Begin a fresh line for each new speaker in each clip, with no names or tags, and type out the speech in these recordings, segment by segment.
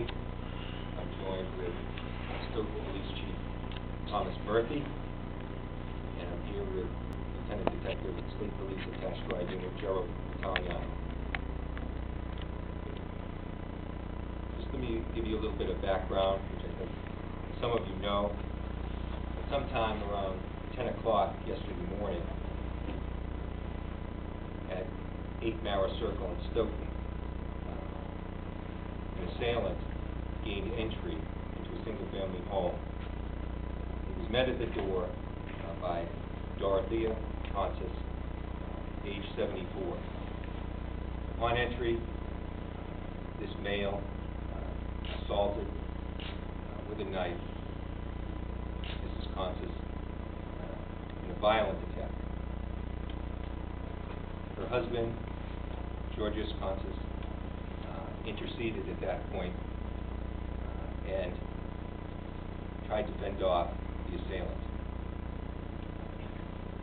evening. I'm joined with Stoughton Police Chief Thomas Murphy, and I'm here with Lieutenant Detective at State Police attached to our unit, Georgios Kontsas. Just let me give you a little bit of background, which I think some of you know. But sometime around 10 o'clock yesterday morning at 8 Mara Circle in Stoughton, an assailant gained entry into a single-family home. He was met at the door by Georgios Kontsas, age 74. On entry, this male assaulted with a knife Mrs. Kontsas in a violent attack. Her husband, Georgios Kontsas, interceded at that point and tried to fend off the assailant.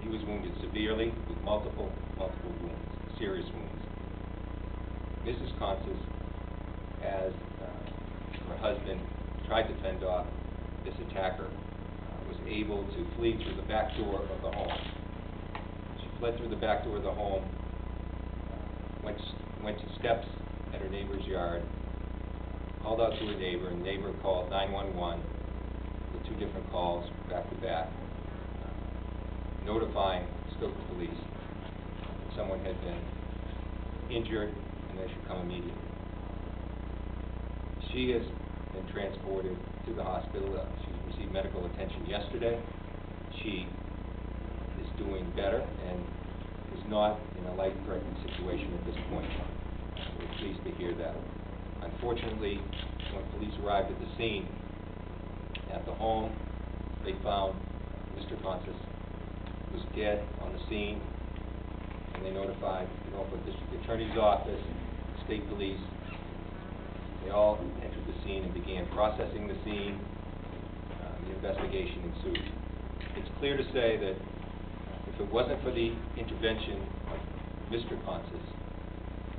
He was wounded severely with multiple wounds, serious wounds. Mrs. Kontsas, as her husband tried to fend off this attacker, was able to flee through the back door of the home. She fled through the back door of the home, went to steps at her neighbor's yard, called out to her neighbor, and the neighbor called 911 with two different calls back to back, notifying Stoughton Police that someone had been injured and they should come immediately. She has been transported to the hospital. She received medical attention yesterday. She is doing better and is not in a life-threatening situation at this point. We're pleased to hear that. Unfortunately, when police arrived at the scene, at the home, they found Mr. Kontsas was dead on the scene, and they notified the Norfolk District Attorney's Office, State Police. They all entered the scene and began processing the scene. The investigation ensued. It's clear to say that if it wasn't for the intervention of Mr. Kontsas,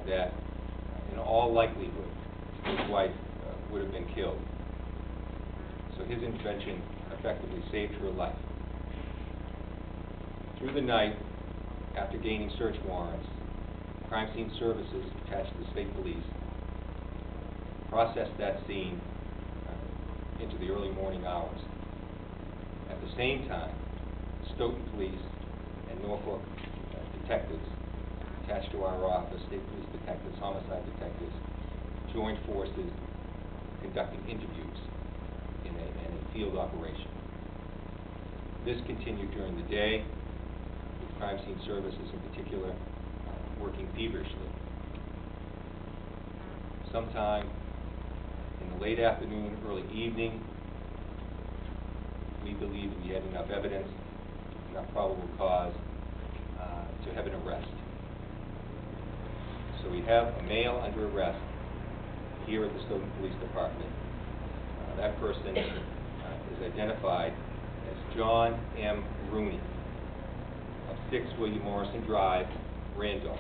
that in all likelihood his wife would have been killed. So his intervention effectively saved her life. Through the night, after gaining search warrants, crime scene services attached to the state police processed that scene into the early morning hours. At the same time, Stoughton Police and Norfolk detectives attached to our office, state police detectives, homicide detectives, joined forces conducting interviews in a field operation. This continued during the day, with crime scene services in particular working feverishly. Sometime in the late afternoon, early evening, we believed we had enough evidence, enough probable cause to have an arrest. So we have a male under arrest here at the Stoughton Police Department. That person is identified as John M. Rooney of 6 William Morrison Drive, Randolph.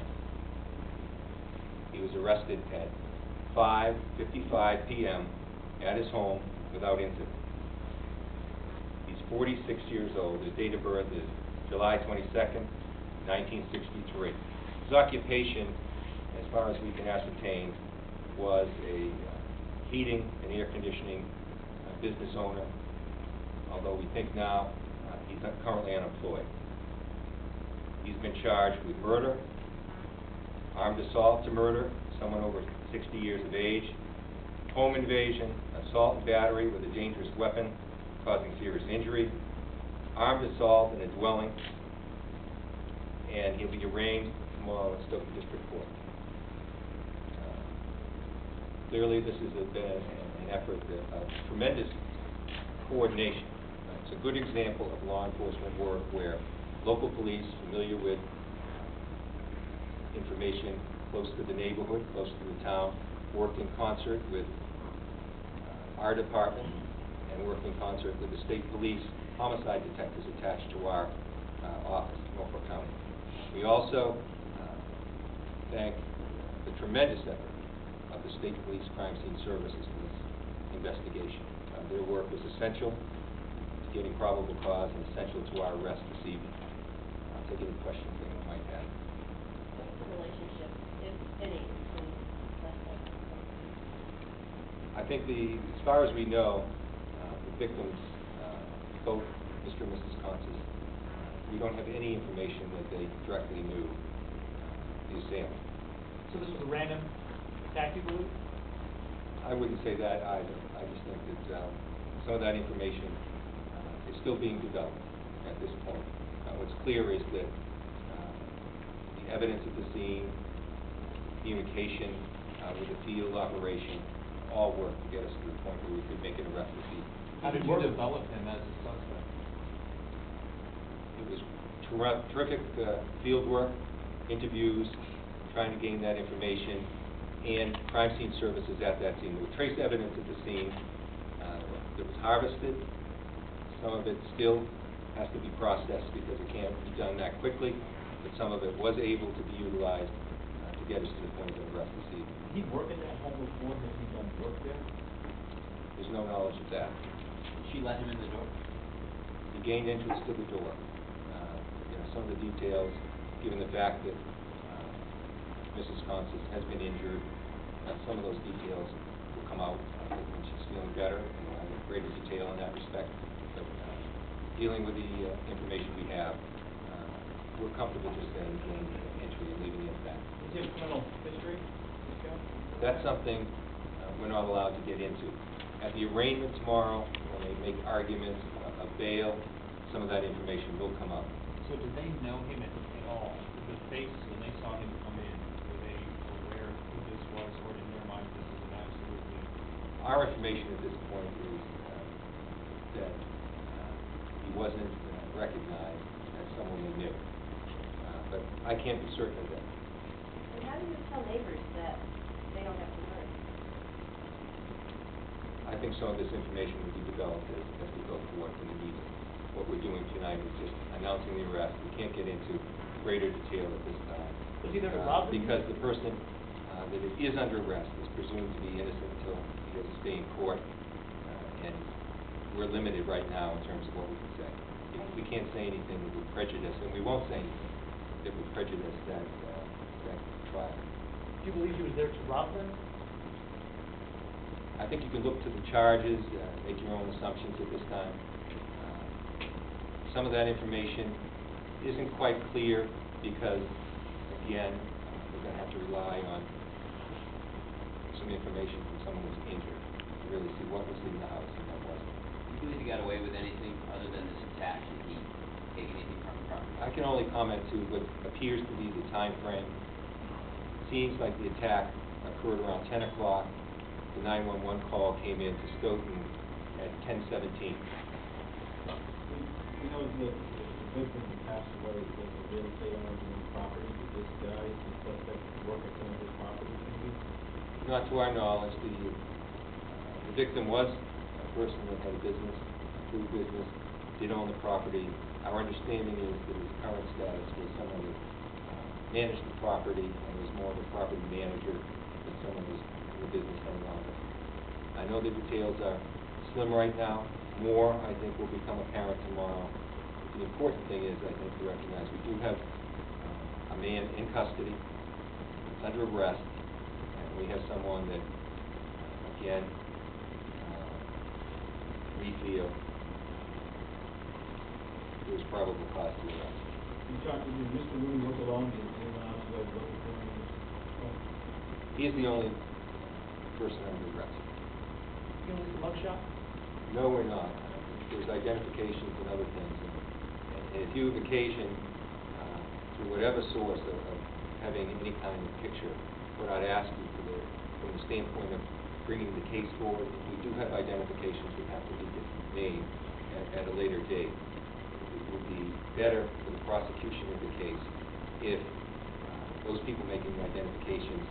He was arrested at 5:55 p.m. at his home without incident. He's 46 years old. His date of birth is July 22nd, 1963. His occupation, as far as we can ascertain, was a heating and air conditioning business owner, although we think now he's currently unemployed. He's been charged with murder, armed assault to murder someone over 60 years of age, home invasion, assault and battery with a dangerous weapon causing serious injury, armed assault in a dwelling, and he'll be arraigned tomorrow in Stoughton District Court. Clearly, this has been an effort of tremendous coordination. It's a good example of law enforcement work where local police, familiar with information close to the neighborhood, close to the town, work in concert with our department and work in concert with the state police homicide detectives attached to our office in Norfolk County. We also thank the tremendous effort of the State Police Crime Scene Services in this investigation. Their work was essential to getting probable cause and essential to our arrest this evening. I'll take any questions anyone might have.
What's the relationship, if any, between suspect and suspect?
I think as far as we know, the victims, both Mr. and Mrs. Kontsas, we don't have any information that they directly knew the assailant.
So this was a random attack, you believe?
I wouldn't say that either. I just think that some of that information is still being developed at this point. What's clear is that the evidence at the scene, communication with the field operation, all work to get us to the point where we could make an arrest this evening.
How did you develop him as a suspect?
It was terrific field work, interviews, trying to gain that information, and crime scene services at that scene. There was trace evidence at the scene that was harvested. Some of it still has to be processed because it can't be done that quickly, but some of it was able to be utilized to get us to the point of arrest this evening.
Did he work at that home before? Has he done work there?
There's no knowledge of that.
Did she let him in the door?
He gained entrance to the door. Some of the details, given the fact that Mrs. Kontsas has been injured, some of those details will come out when she's feeling better, and we'll have greater detail in that respect. But dealing with the information we have, we're comfortable just saying gained entry and leaving it at that.
Is he a criminal history, this guy?
That's something we're not allowed to get into. At the arraignment tomorrow, when they make arguments of bail, some of that information will come out.
So did they know him at all? The face, when they saw him come in, were they aware of who this was, or in their mind this is an absolutely...
Our information at this point is that he wasn't recognized as someone they knew. But I can't be certain of that.
And how do you tell neighbors that they don't have to learn?
I think some of this information will be developed as we go forward in the meeting. What we're doing tonight is just announcing the arrest. We can't get into greater detail at this time.
Was he there to rob them?
Because the person that is under arrest is presumed to be innocent until he has to stay in court. And we're limited right now in terms of what we can say. If we can't say anything that would prejudice, and we won't say anything that would prejudice that trial.
Do you believe he was there to rob them?
I think you can look to the charges, make your own assumptions at this time. Some of that information isn't quite clear because, again, we're going to have to rely on some information from someone who's injured to really see what was in the house and what wasn't.
Do you believe he got away with anything other than this attack? Did he take anything from the property?
I can only comment to what appears to be the time frame. Seems like the attack occurred around 10 o'clock. The 911 call came in to Stoughton at 10:17.
You know, the victim who passed away was a real estate owner in the property. Did this guy, the suspect, work at some of his properties maybe?
Not to our knowledge. The victim was a person that had a business, food business, did own the property. Our understanding is that his current status was someone that managed the property and was more of a property manager than someone who's in the business any longer. I know the details are slim right now. More, I think, will become apparent tomorrow. The important thing is, I think, to recognize we do have a man in custody that's under arrest, and we have someone that, again, we feel there was probable cause to arrest.
Did Mr. Mooney work alone? Did anyone else you guys looking for him?
He is the only person under arrest.
You gonna lose the mugshot?
No, we're not. There's identifications and other things. And if you have occasion, through whatever source of having any kind of picture, what I'd ask you from the standpoint of bringing the case forward, if we do have identifications that have to be made at a later date, it would be better for the prosecution of the case if those people making the identifications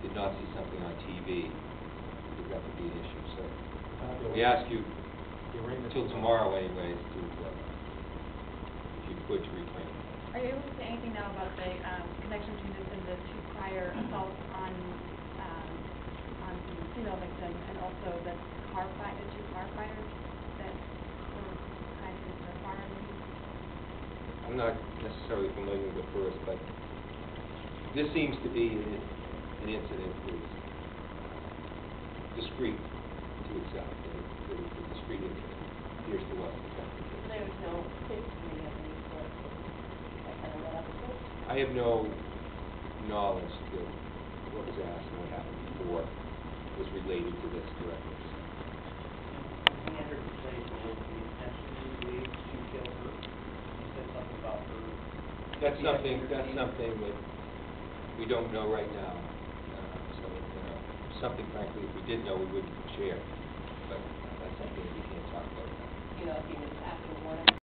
did not see something on TV, because that would be an issue. So we ask you until tomorrow anyways to, if you could, to refrain.
Are you able to say anything now about the connection between this and the two prior assaults on the female victim, and also the two firefighters that were kind of the fire lead?
I'm not necessarily familiar with the first, but this seems to be an incident that's discrete to itself. That it's a discrete incident, appears to us.
There was no history of any sort that kind of led up to it?
I have no knowledge that what was asked and what happened before was related to this directly.
He entered the place with the intention to leave to kill her. He said something about her.
That's something that we don't know right now. So, something frankly, if we did know, we wouldn't share. But that's something that we can't talk about now.
You know, if he was after warning